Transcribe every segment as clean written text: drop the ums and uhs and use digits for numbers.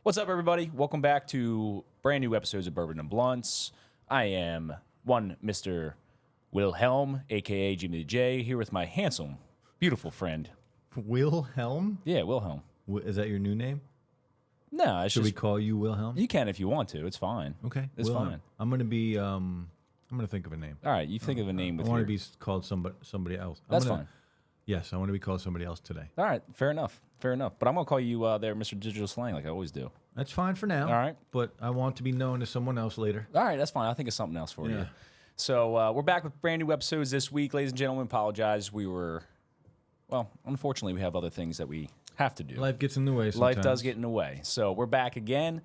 What's up, everybody? Welcome back to brand new episodes of Bourbon and Blunts. I am one Mr. Wilhelm, a.k.a. Jimmy the J, here with my handsome, beautiful friend. Wilhelm? Yeah, Wilhelm. Is that your new name? No, it's Should we just... call you Wilhelm? You can if you want to. It's fine. Okay, It's Wilhelm. fine. I'm gonna be. I'm gonna think of a name. All right, you think of a name with I want your... to be called somebody else. That's fine. Yes, I want to be called somebody else today. All right, fair enough. Fair enough. But I'm going to call you there Mr. Digital Slang like I always do. That's fine for now. All right. But I want to be known as someone else later. All right, that's fine. I'll think of something else for you. Yeah. So we're back with brand new episodes this week. Ladies and gentlemen, apologize. Well, unfortunately, we have other things that we have to do. Life gets in the way sometimes. Life does get in the way. So we're back again.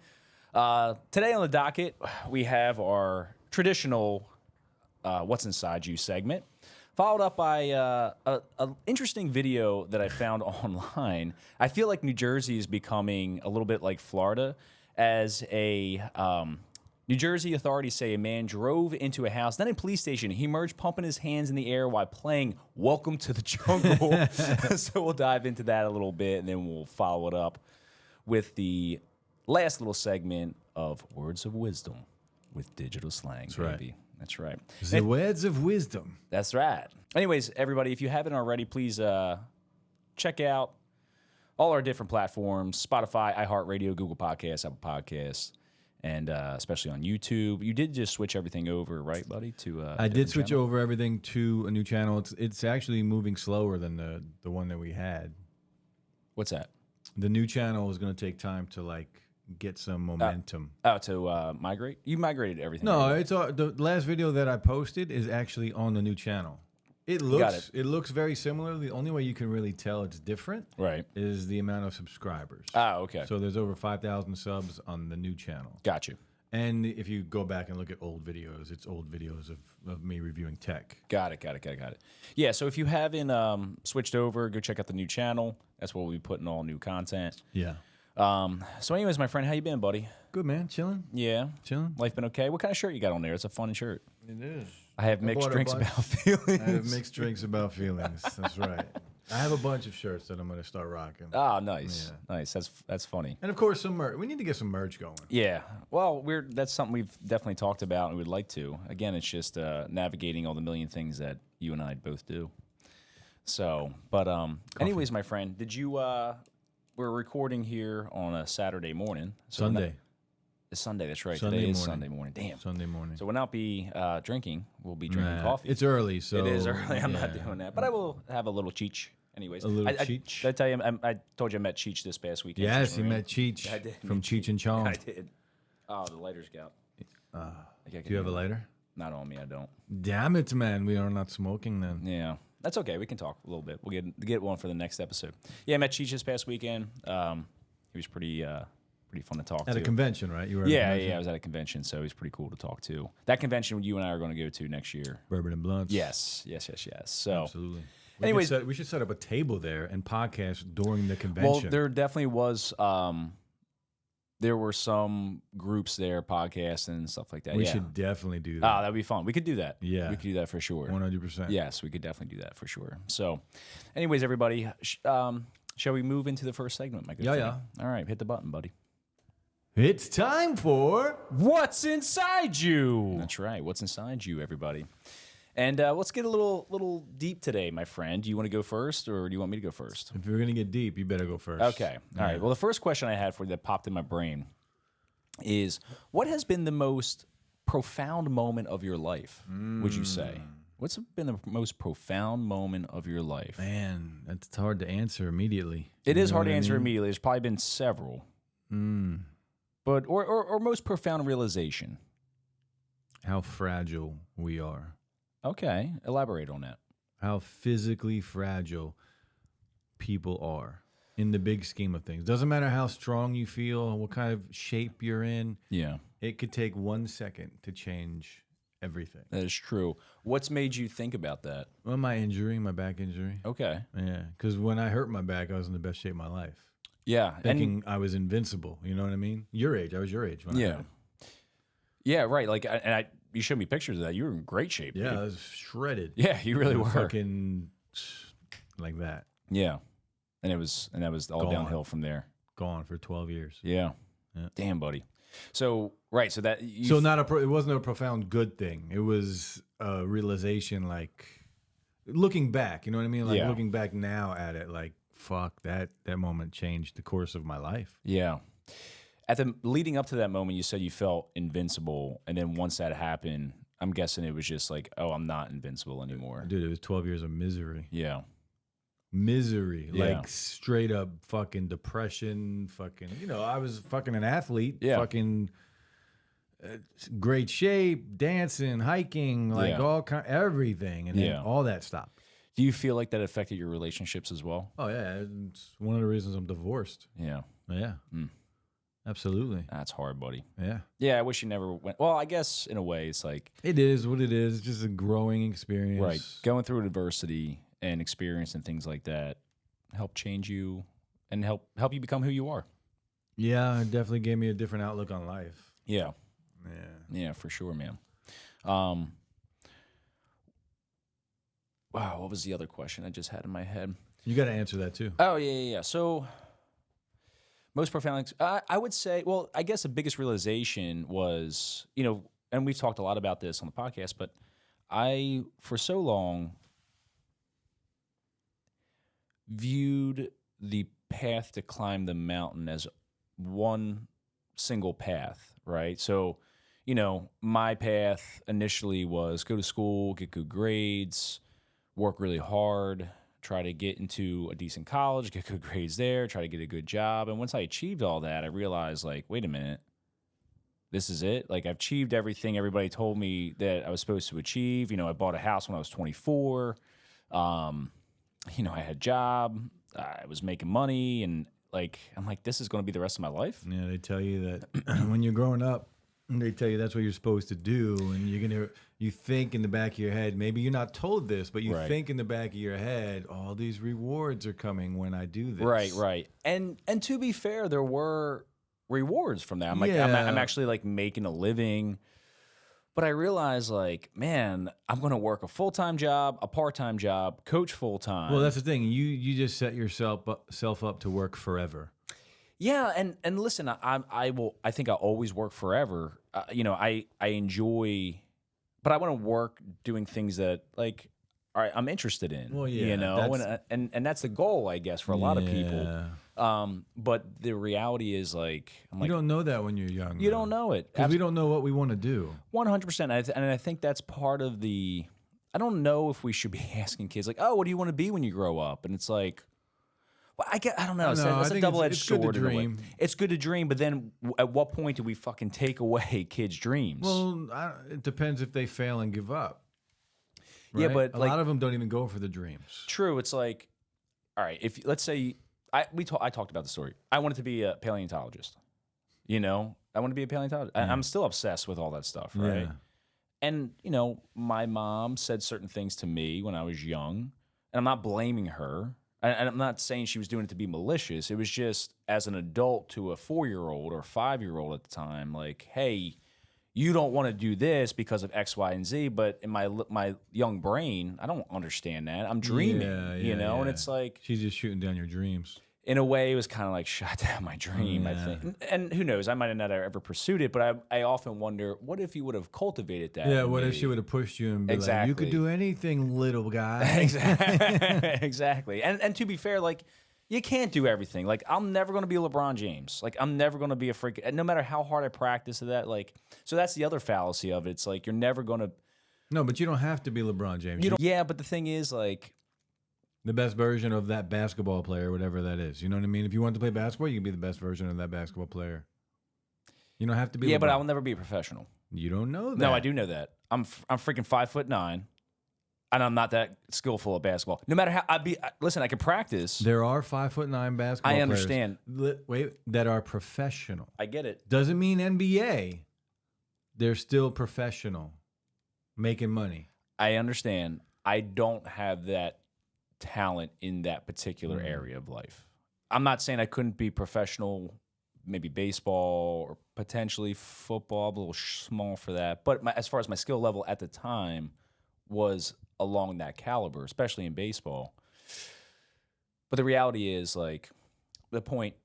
Today on the docket, we have our traditional What's Inside You segment, followed up by an interesting video that I found online. I feel like New Jersey is becoming a little bit like Florida, as a New Jersey authorities say a man drove into a house, then a police station. He emerged pumping his hands in the air while playing Welcome to the Jungle. So we'll dive into that a little bit, and then we'll follow it up with the last little segment of Words of Wisdom with Digital Slang. That's right. Baby. That's right. The words of wisdom. That's right. Anyways, everybody, if you haven't already, please check out all our different platforms: Spotify, iHeartRadio, Google Podcasts, Apple Podcasts, and especially on YouTube. You did just switch everything over, right, buddy? To I did switch over everything to a new channel. It's actually moving slower than the one that we had. What's that? The new channel is going to take time to get some momentum. To migrate? You migrated everything. No, right? it's the last video that I posted is actually on the new channel. It looks very similar. The only way you can really tell it's different, right, is the amount of subscribers. Okay. So there's over 5,000 subs on the new channel. Got you. And if you go back and look at old videos, it's old videos of me reviewing tech. Got it. Yeah, so if you haven't switched over, go check out the new channel. That's where we'll be putting all new content. Yeah. So anyways, my friend, how you been, buddy? Good, man. Chilling. Yeah. Chilling. Life been okay? What kind of shirt you got on there? It's a fun shirt. It is. I have mixed drinks about feelings. I have mixed drinks about feelings. That's right. I have a bunch of shirts that I'm going to start rocking. Oh, nice. Yeah. Nice. That's funny. And of course, some merch. We need to get some merch going. Yeah. Well, that's something we've definitely talked about and we'd like to. Again, it's just navigating all the million things that you and I both do. So, but anyways, my friend, did you we're recording here on a Saturday morning. So Sunday. It's Sunday, that's right. Sunday Today is morning. Sunday morning. Damn. Sunday morning. So we'll not be drinking. We'll be drinking coffee. It's early, so... It is early. I'm not doing that. But I will have a little Cheech. Anyways. A little Cheech? Did I tell you, I told you I met Cheech this past weekend. Yes, you met Cheech. I did. From Cheech and Chong. I did. Oh, the lighter's out. Do you have a lighter? Not on me, I don't. Damn it, man. We are not smoking then. Yeah. That's okay. We can talk a little bit. We'll get one for the next episode. Yeah, I met Cheech this past weekend. He was pretty fun to talk to. At a convention, right? You were I was at a convention, so he's pretty cool to talk to. That convention you and I are going to go to next year. Bourbon and Blunts. Yes. So, absolutely. Anyways, we should set up a table there and podcast during the convention. Well, there definitely was. There were some groups there, podcasts and stuff like that. We should definitely do that. Oh, that'd be fun. We could do that. Yeah. We could do that for sure. 100%. Yes, we could definitely do that for sure. So, anyways, everybody, shall we move into the first segment, my good friend? Yeah. All right, hit the button, buddy. It's time for What's Inside You. That's right. What's inside you, everybody? And let's get a little deep today, my friend. Do you want to go first, or do you want me to go first? If you're going to get deep, you better go first. Okay. All right. Well, the first question I had for you that popped in my brain is, what has been the most profound moment of your life, would you say? What's been the most profound moment of your life? Man, that's hard to answer immediately. It is hard to answer immediately. There's probably been several. But or most profound realization. How fragile we are. Okay. Elaborate on that. How physically fragile people are in the big scheme of things. Doesn't matter how strong you feel, what kind of shape you're in. Yeah. It could take 1 second to change everything. That is true. What's made you think about that? Well, my back injury. Okay. Yeah, because when I hurt my back, I was in the best shape of my life. Yeah. Thinking I was invincible. You know what I mean? Your age. I was your age. When I hurt. Yeah, right. Like, you showed me pictures of that. You were in great shape. Yeah, I was shredded. Yeah, you really were. Fucking like that. Yeah. And that was all downhill from there. Gone for 12 years. Yeah. Damn, buddy. So right, so that you So not it wasn't a profound good thing. It was a realization, like looking back. You know what I mean? Like looking back now at it, like fuck that moment changed the course of my life. Yeah. At the leading up to that moment, you said you felt invincible, and then once that happened, I'm guessing it was just like, oh, I'm not invincible anymore. Dude, it was 12 years of misery. Yeah. Misery, Yeah. like straight up fucking depression, fucking, I was fucking an athlete, Yeah. fucking great shape, dancing, hiking, like everything. And then all that stopped. Do you feel like that affected your relationships as well? Oh, yeah. It's one of the reasons I'm divorced. Yeah. Yeah. Absolutely. That's hard, buddy. Yeah. Yeah, I wish you never went. Well, I guess in a way, it's like It is what it is. It's just a growing experience. right, going through adversity and experience and things like that help change you and help you become who you are. Yeah, it definitely gave me a different outlook on life. Yeah. Yeah. Yeah, for sure, man. Wow, what was the other question I just had in my head? You got to answer that too. Oh, yeah. So most profound, I would say, well, I guess the biggest realization was, and we've talked a lot about this on the podcast, but I, for so long, viewed the path to climb the mountain as one single path, right? So, my path initially was go to school, get good grades, work really hard, try to get into a decent college, get good grades there, try to get a good job. And once I achieved all that, I realized, like, wait a minute, this is it? Like, I've achieved everything everybody told me that I was supposed to achieve. I bought a house when I was 24. I had a job. I was making money. And, like, I'm like, this is going to be the rest of my life? Yeah, they tell you that when you're growing up, they tell you that's what you're supposed to do, and you think in the back of your head, maybe you're not told this, but you think in the back of your head, all these rewards are coming when I do this. Right. And to be fair, there were rewards from that. I'm like, I'm actually like making a living, but I realized, like, man, I'm going to work a full-time job, a part-time job, coach full-time. Well, that's the thing. You just set yourself up to work forever. Yeah, and listen, I think I'll always work forever. I enjoy, but I want to work doing things that, like, all right, I'm interested in. Well, yeah, and that's the goal, I guess, for a lot of people. But the reality is, like, I'm like, you don't know that when you're young. You don't know it because we don't know what we want to do. 100%, and I think that's part of the. I don't know if we should be asking kids, like, oh, what do you want to be when you grow up? And it's like. Well, I don't know. It's a double-edged sword. It's good to dream. It's good to dream, but then at what point do we fucking take away kids' dreams? Well, it depends if they fail and give up. Right? Yeah, but a lot of them don't even go for the dreams. True. It's like, all right, if let's say I talked about the story. I wanted to be a paleontologist. I want to be a paleontologist. Yeah. I'm still obsessed with all that stuff, right? Yeah. And my mom said certain things to me when I was young, and I'm not blaming her. And I'm not saying she was doing it to be malicious. It was just as an adult to a 4-year-old or 5-year-old at the time, like, hey, you don't want to do this because of X, Y, and Z. But in my young brain, I don't understand that. I'm dreaming, and it's like. She's just shooting down your dreams. In a way, it was kind of like shot down my dream, I think. And who knows? I might have not ever pursued it, but I often wonder, what if you would have cultivated that? Yeah, what if she would have pushed you and been like, you could do anything, little guy. Exactly. And to be fair, like, you can't do everything. Like, I'm never going to be LeBron James. Like, I'm never going to be a freaking, no matter how hard I practice that. Like, so that's the other fallacy of it. It's like, you're never going to. No, but you don't have to be LeBron James. Yeah, but the thing is, like. The best version of that basketball player, whatever that is. You know what I mean? If you want to play basketball, you can be the best version of that basketball player. You don't have to be. Yeah, LeBron. But I will never be a professional. You don't know that. No, I do know that. I'm freaking 5'9", and I'm not that skillful at basketball. No matter how listen, I can practice. There are 5'9" basketball. I understand. That are professional. I get it. Doesn't mean NBA. They're still professional, making money. I understand. I don't have that talent in that particular area of life. I'm not saying I couldn't be professional, maybe baseball or potentially football. I'm a little small for that. But as far as my skill level at the time was along that caliber, especially in baseball. But the reality is, like, the point,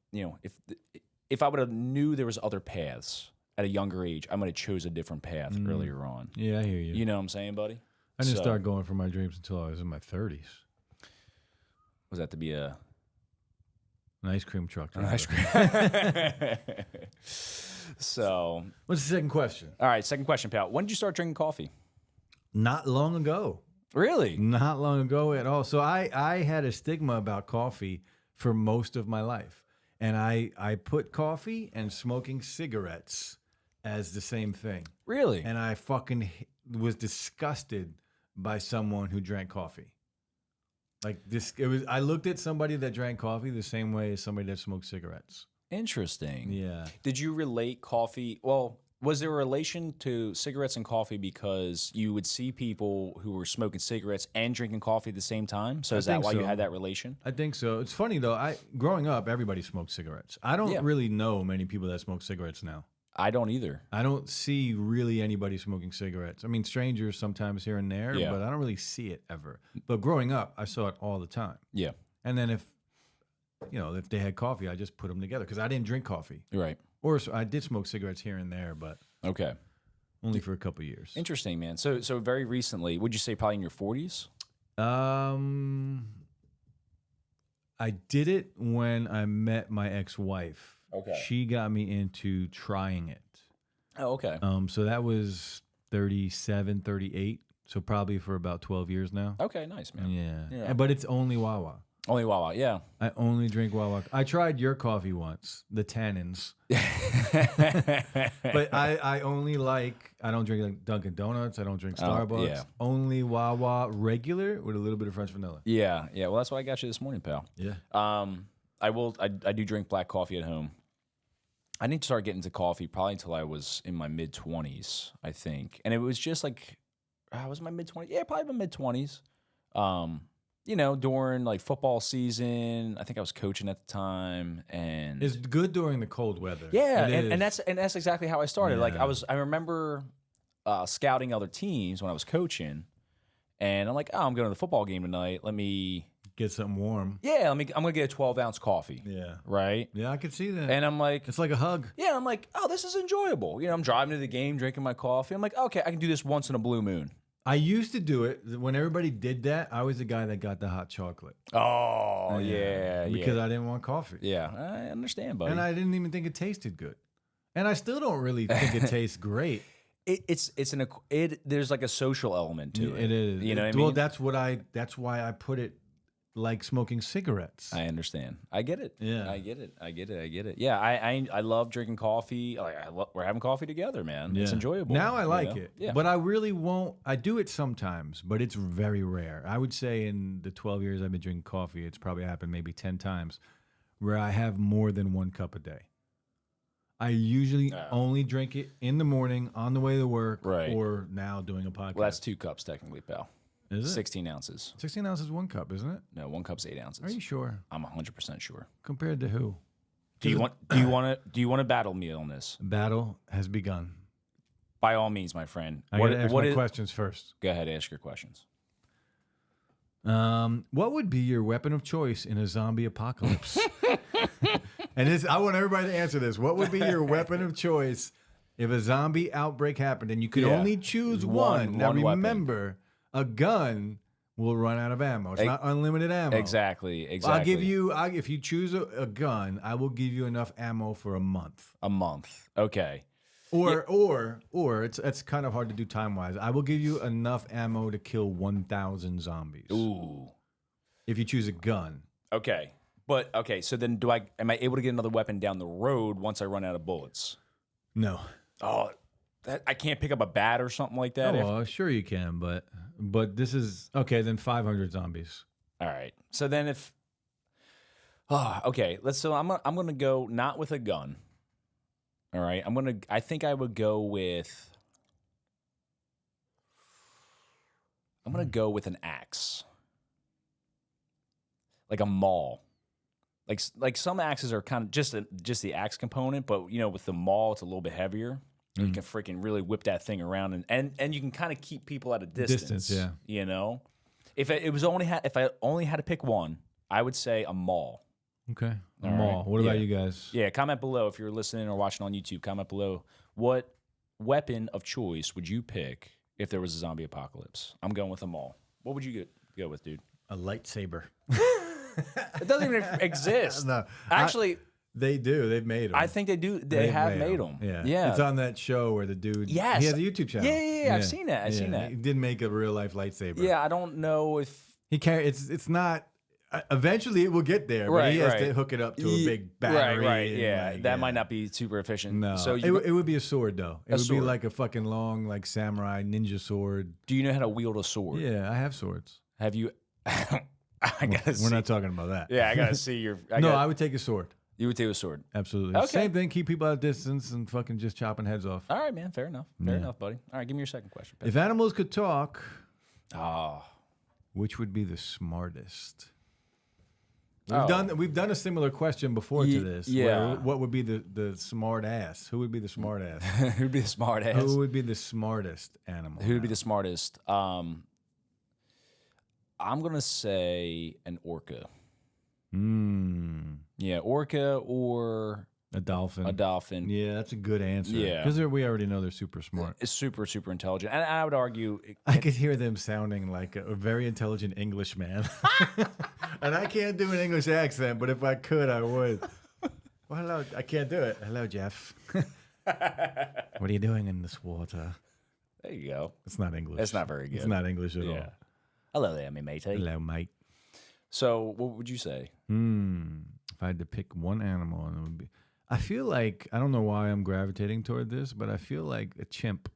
if I would have knew there was other paths at a younger age, I might have chose a different path earlier on. Yeah, I hear you. You know what I'm saying, buddy? I didn't start going for my dreams until I was in my 30s. Was that to be an ice cream truck driver? An ice cream. So, what's the second question? All right, second question, pal. When did you start drinking coffee? Not long ago. Really? Not long ago at all. So I had a stigma about coffee for most of my life. And I put coffee and smoking cigarettes as the same thing. Really? And I fucking was disgusted by someone who drank coffee. Like this, I looked at somebody that drank coffee the same way as somebody that smoked cigarettes. Interesting. Yeah. Did you relate coffee? Well, was there a relation to cigarettes and coffee because you would see people who were smoking cigarettes and drinking coffee at the same time? So is that why you had that relation? I think so. It's funny though. Growing up, everybody smoked cigarettes. I don't really know many people that smoke cigarettes now. I don't either. I don't see really anybody smoking cigarettes. I mean, strangers sometimes here and there, but I don't really see it ever. But growing up, I saw it all the time. Yeah. And then if they had coffee, I just put them together because I didn't drink coffee. Right. Or I did smoke cigarettes here and there, but only for a couple of years. Interesting, man. So very recently, would you say probably in your 40s? I did it when I met my ex-wife. Okay. She got me into trying it. Oh, okay. So that was 37, 38. So probably for about 12 years now. Okay, nice, man. Yeah. But it's only Wawa. Only Wawa, yeah. I only drink Wawa. I tried your coffee once, the tannins. But I only I don't drink like Dunkin' Donuts. I don't drink Starbucks. Yeah. Only Wawa regular with a little bit of French vanilla. Yeah. Well, that's why I got you this morning, pal. Yeah. I do drink black coffee at home. I didn't start getting into coffee probably until I was in my mid-20s, I think. And it was just like, was my mid-20s? Yeah, probably my mid-20s. During like football season, I think I was coaching at the time, and it's good during the cold weather. Yeah, and that's exactly how I started. Yeah. Like I remember scouting other teams when I was coaching, and I'm like, I'm going to the football game tonight. Let me get something warm. Yeah, I'm gonna get a 12-ounce coffee. Yeah, right. Yeah, I could see that. And I'm like, it's like a hug. Yeah, I'm like, this is enjoyable. I'm driving to the game, drinking my coffee. I'm like, okay, I can do this once in a blue moon. I used to do it when everybody did that. I was the guy that got the hot chocolate. Oh, yeah. Because I didn't want coffee. Yeah, I understand, buddy. And I didn't even think it tasted good. And I still don't really think it tastes great. There's like a social element to it. It is. You know what I mean? Well, that's why I put it like smoking cigarettes. I understand. I get it. Yeah. I get it. Yeah, I love drinking coffee. Like we're having coffee together, man. Yeah. It's enjoyable. Now I like it. Yeah. But I really won't. I do it sometimes, but it's very rare. I would say in the 12 years I've been drinking coffee, it's probably happened maybe 10 times where I have more than 1 cup a day. I usually only drink it in the morning on the way to work or now doing a podcast. Well, that's 2 cups technically, pal. Is it? 16 ounces. 16 ounces, 1 cup, isn't it? No, 1 cup's 8 ounces. Are you sure? I'm 100% sure. Compared to who? Do you want to battle me on this? Battle has begun. By all means, my friend. I gotta ask my questions first. Go ahead, ask your questions. What would be your weapon of choice in a zombie apocalypse? And I want everybody to answer this. What would be your weapon of choice if a zombie outbreak happened and you could only choose one? Now remember, a gun will run out of ammo. It's not unlimited ammo. Exactly. I'll give you. If you choose a gun, I will give you enough ammo for a month. A month. Okay. Or it's kind of hard to do time wise. I will give you enough ammo to kill 1,000 zombies. Ooh. If you choose a gun. Okay. But okay, so then am I able to get another weapon down the road once I run out of bullets? No. Oh, I can't pick up a bat or something like that. Oh, well, sure you can, but this is okay. Then 500 zombies. All right. So then okay. I'm gonna go not with a gun. All right. I think I would go with. I'm gonna go with an axe. Like a maul. Like some axes are kind of just the axe component, but with the maul it's a little bit heavier. You can freaking really whip that thing around and you can kind of keep people at a distance. Yeah. If I only had to pick one, I would say a maul. Okay. All Mall. right. What about Yeah. you guys? Yeah, comment below if you're listening or watching on YouTube. Comment below what weapon of choice would you pick if there was a zombie apocalypse? I'm going with them all. What would you go with, dude? A lightsaber. It doesn't even exist. No, Actually, they do. They've made them. I think they do. They have made them. Yeah. It's on that show where the dude. Yes. He has a YouTube channel. Yeah. I've seen that. I've seen that. He did make a real life lightsaber. Yeah, I don't know if He carry. It's not. Eventually, it will get there, but he has to hook it up to a big battery. Right. and, Yeah, like, that might not be super efficient. No, So it would be a sword though. It would sword. be like a fucking long, like samurai ninja sword. do you know how to wield a sword? Yeah, I have swords. Have you? I gotta see. We're not talking about that. Yeah, I gotta see your. I would take a sword. You would take a sword. Absolutely. Okay. Same thing. Keep people at a distance and fucking just chopping heads off. All right, man. Fair enough. Fair enough, buddy. All right, give me your second question. If animals could talk, Oh, which would be the smartest? Oh. We've done a similar question before to this. yeah. where what would be the smart ass? Who would be the smart ass? who'd be the smart ass? Who would be the smartest animal? Who would be the smartest? I'm gonna say an orca. Yeah, orca or A dolphin. a dolphin. Yeah, that's a good answer. Yeah. Because we already know they're super smart. It's super, super intelligent. And I would argue, I could hear them sounding like a very intelligent Englishman. And I can't do an English accent, but if I could, I would. Well, hello. I can't do it. Hello, Jeff. What are you doing in this water? there you go. It's not English. It's not very good. It's not English at Yeah. all. Hello there, me matey. Hello, mate. So, what would you say? If I had to pick one animal, and it would be, I feel like, I don't know why I'm gravitating toward this, but I feel like a chimp.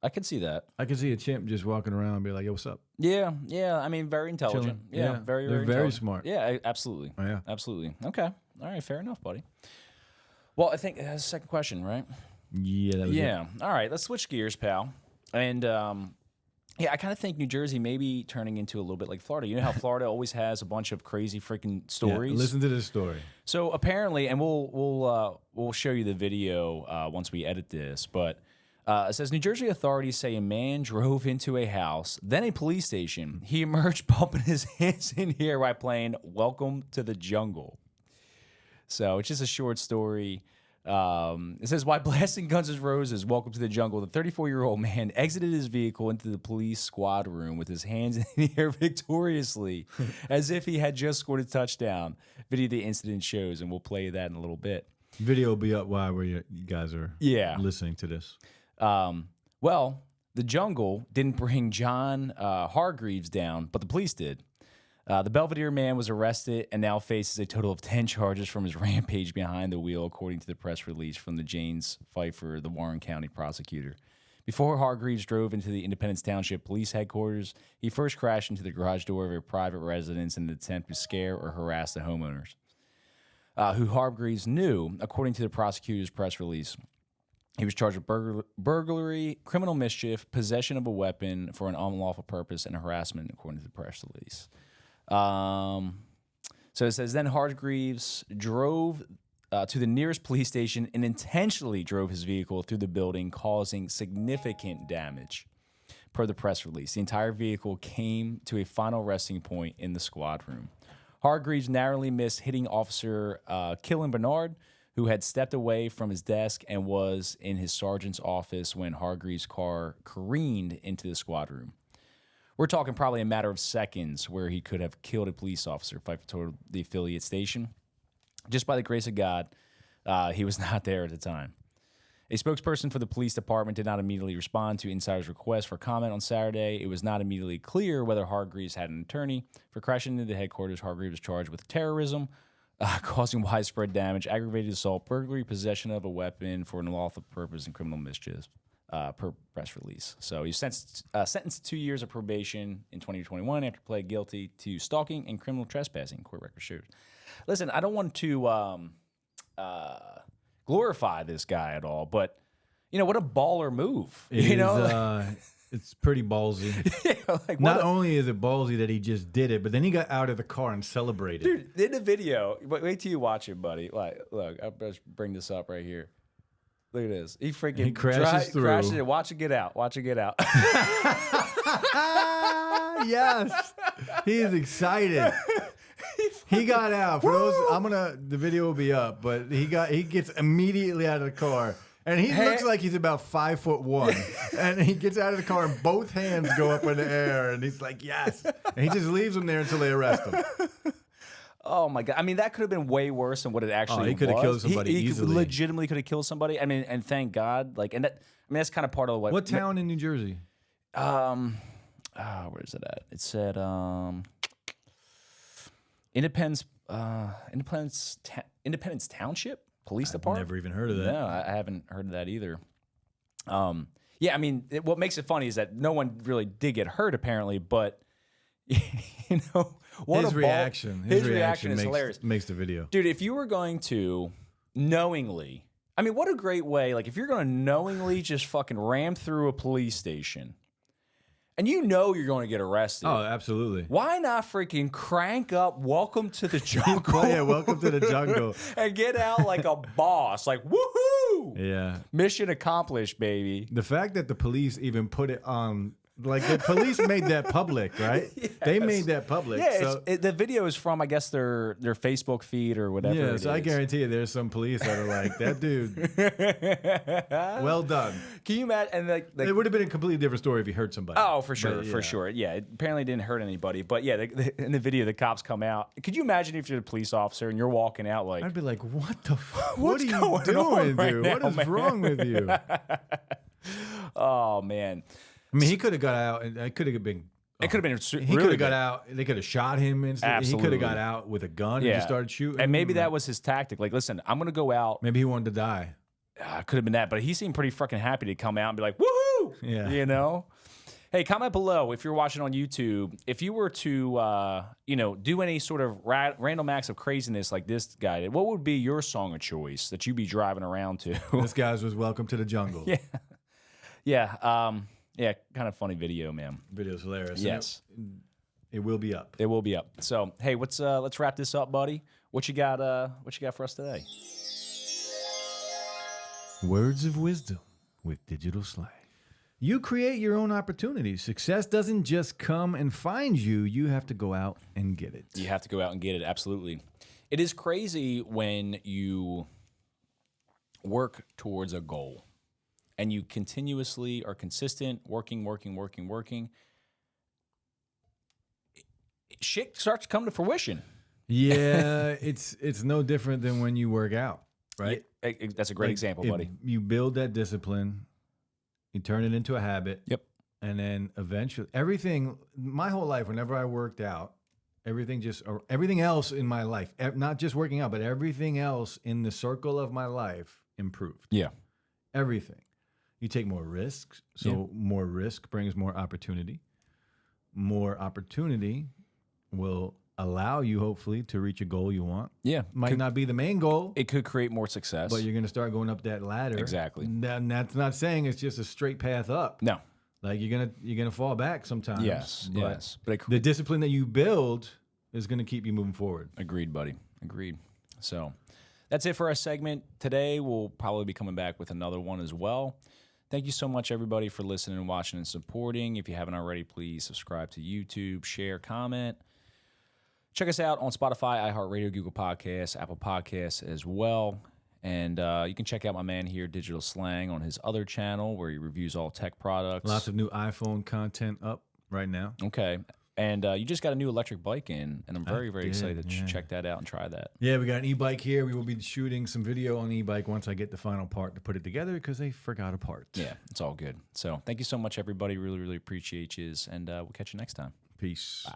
I can see that. I could see a chimp just walking around and be like, yo, what's up? Yeah. I mean, very intelligent. Chilling. Yeah, Yeah. very, They're very very intelligent. smart. Yeah, absolutely. Oh, yeah. Absolutely. Okay. All right. Fair enough, buddy. Well, I think that's the second question, right? Yeah, that was it. Yeah. All right. Let's switch gears, pal. And yeah, I kind of think New Jersey may be turning into a little bit like Florida. You know how Florida always has a bunch of crazy freaking stories. Yeah, listen to this story. So apparently, and we'll show you the video once we edit this, but it says New Jersey authorities say a man drove into a house, then a police station. He emerged bumping his hands in the air while playing "Welcome to the Jungle." So it's just a short story. It says, while blasting Guns N' Roses' Welcome to the Jungle, the 34-year-old man exited his vehicle into the police squad room with his hands in the air victoriously, as if he had just scored a touchdown. Video of the incident shows, and we'll play that in a little bit. Video will be up while you guys are listening to this. Well, the Jungle didn't bring John Hargreaves down, but the police did. The Belvedere man was arrested and now faces a total of 10 charges from his rampage behind the wheel, according to the press release from the James Pfeiffer, the Warren County prosecutor. Before Hargreaves drove into the Independence Township Police Headquarters, he first crashed into the garage door of a private residence in an attempt to scare or harass the homeowners, who Hargreaves knew, according to the prosecutor's press release. He was charged with burglary, criminal mischief, possession of a weapon for an unlawful purpose, and harassment, according to the press release. So it says, then Hargreaves drove to the nearest police station and intentionally drove his vehicle through the building, causing significant damage. Per the press release, the entire vehicle came to a final resting point in the squad room. Hargreaves narrowly missed hitting Officer Killen Bernard, who had stepped away from his desk and was in his sergeant's office when Hargreaves' car careened into the squad room. We're talking probably a matter of seconds where he could have killed a police officer, Pfeiffer told the affiliate station. Just by the grace of God, he was not there at the time. A spokesperson for the police department did not immediately respond to Insider's request for comment on Saturday. It was not immediately clear whether Hargreaves had an attorney. For crashing into the headquarters, Hargreaves was charged with terrorism, causing widespread damage, aggravated assault, burglary, possession of a weapon for an unlawful purpose, and criminal mischief. Per press release. So he was sentenced to 2 years of probation in 2021 after pleading guilty to stalking and criminal trespassing, court record shows. Listen, I don't want to glorify this guy at all, but, you know, what a baller move. It's pretty ballsy. Yeah, like, Not only is it ballsy that he just did it, but then he got out of the car and celebrated. Dude, in the video, wait till you watch it, buddy. Like, look, I'll just bring this up right here. Look at this. He freaking crashes through. Crashes it. Watch it get out. Watch it get out. Yes. He is excited. He got out. For those, the video will be up, but he gets immediately out of the car. And he looks like he's about 5'1", and he gets out of the car, and both hands go up in the air, and he's like, "Yes!" And he just leaves him there until they arrest him. Oh my God! I mean, that could have been way worse than what it actually was. He could have killed somebody easily. He legitimately could have killed somebody. I mean, and thank God. Like, and that, I mean, that's kind of part of what town in New Jersey? Where is it at? It said Independence Township Police Department. Never even heard of that. No, I haven't heard of that either. Yeah, I mean, what makes it funny is that no one really did get hurt apparently, but you know, his reaction is hilarious. Makes the video. Dude, if you were going to knowingly, I mean, what a great way, like if you're going to knowingly just fucking ram through a police station and you know you're going to get arrested. Oh, absolutely. Why not freaking crank up Welcome to the Jungle? Yeah, Welcome to the Jungle. And get out like a boss, like woohoo! Yeah. Mission accomplished, baby. The fact that the police even put it on, like the police made that public, right? Yes. They made that public. Yeah, so, the video is from, I guess, their Facebook feed or whatever. Yeah, so I guarantee you there's some police that are like, that dude, well done. Can you imagine? And it would have been a completely different story if he hurt somebody. Oh, for sure, for sure. Yeah, it apparently didn't hurt anybody. But yeah, in the video, the cops come out. Could you imagine if you're the police officer and you're walking out like... I'd be like, what the fuck? What are you doing, dude? What is wrong with you? Oh, man. I mean, he could have got out, and it could have been. It could have been. He could have got out. They could have shot him instantly. Absolutely. He could have got out with a gun and just started shooting. And maybe that was his tactic. Like, listen, I'm gonna go out. Maybe he wanted to die. Could have been that, but he seemed pretty fucking happy to come out and be like, "Woohoo!" Yeah, you know. Hey, comment below if you're watching on YouTube. If you were to, do any sort of random acts of craziness like this guy did, what would be your song of choice that you'd be driving around to? This guy's was "Welcome to the Jungle." Yeah, yeah. Yeah, kind of funny video, man. Video's hilarious. Yes. It will be up. It will be up. So, hey, let's wrap this up, buddy. What you got for us today? Words of wisdom with digital slang. You create your own opportunities. Success doesn't just come and find you. You have to go out and get it. You have to go out and get it. Absolutely. It is crazy when you work towards a goal. And you continuously are consistent, working. Shit starts to come to fruition. Yeah, it's no different than when you work out, right? That's a great example, buddy. You build that discipline, you turn it into a habit. Yep. And then eventually, my whole life, whenever I worked out, everything else in my life, not just working out, but everything else in the circle of my life improved. Yeah. Everything. You take more risks, so more risk brings more opportunity. More opportunity will allow you, hopefully, to reach a goal you want. Yeah. Might not be the main goal. It could create more success. But you're going to start going up that ladder. Exactly. And that's not saying it's just a straight path up. No. Like you're gonna fall back sometimes. Yes. Yes. But the discipline that you build is going to keep you moving forward. Agreed, buddy. Agreed. So that's it for our segment. Today, we'll probably be coming back with another one as well. Thank you so much, everybody, for listening and watching and supporting. If you haven't already, please subscribe to YouTube, share, comment. Check us out on Spotify, iHeartRadio, Google Podcasts, Apple Podcasts as well. And you can check out my man here, Digital Slang, on his other channel where he reviews all tech products. Lots of new iPhone content up right now. Okay. And you just got a new electric bike in, and I'm very, very excited to check that out and try that. Yeah, we got an e-bike here. We will be shooting some video on the e-bike once I get the final part to put it together because they forgot a part. Yeah, it's all good. So thank you so much, everybody. Really, really appreciate you, and we'll catch you next time. Peace. Bye.